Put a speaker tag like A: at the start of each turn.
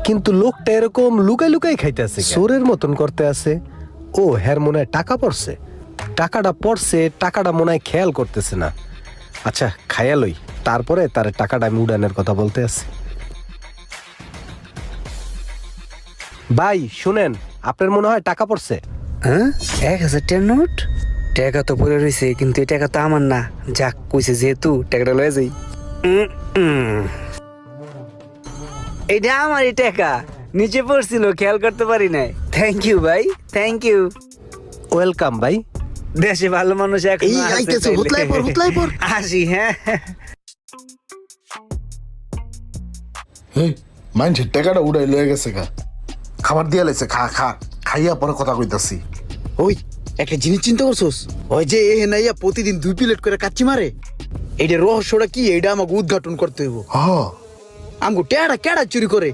A: কিন্তু লোকটা এরকম লুকাই লুকাই খাইতেছে, চোরের মতন করতে আছে। ও হ্যার মনে হয় টাকা পড়ছে, টাকাটা মনে হয় খেয়াল করতেছে না। আচ্ছা খাইয়া লই, তারপরে তার টাকাটা আমি উড়ানের কথা বলতে আছি। ভাই শুনেন, আপনার মনে হয় টাকা পড়ছে।
B: হ্যাঁ 1000 টাকার নোট? টাকা তো পড়ে রয়েছে, কিন্তু এই টাকা তো আমার না। যাক কইছে যেহেতু টাকাটা লয়ে যাই। এটা আমারই টাকা, নিচে পড়ছিল খেয়াল করতে পারি নাই। থ্যাংক ইউ ভাই, থ্যাংক ইউ।
A: ওয়েলকাম ভাই।
B: দেশে ভালো মানুষ এখন
C: এই আইতেছে, হুতলাই পর।
B: আসি। হ্যাঁ
C: এই মানুষের টাকাটা উড়াই লয়ে গেছে গা, খাবার দিয়া লাইছে, খাইয়া পরে কথা কইতাছি।
D: ওই একটা জিনিস চিন্তা করছোস? ওই যে এ নাইয়া প্রতিদিন 2 প্লেট করে কাচ্চি মারে, এইটা রহস্যটা কি এইটা আমাকে উদ্ঘাটন করতে হইব।
C: হ
D: আমগো টেড়া কেডা চুরি করে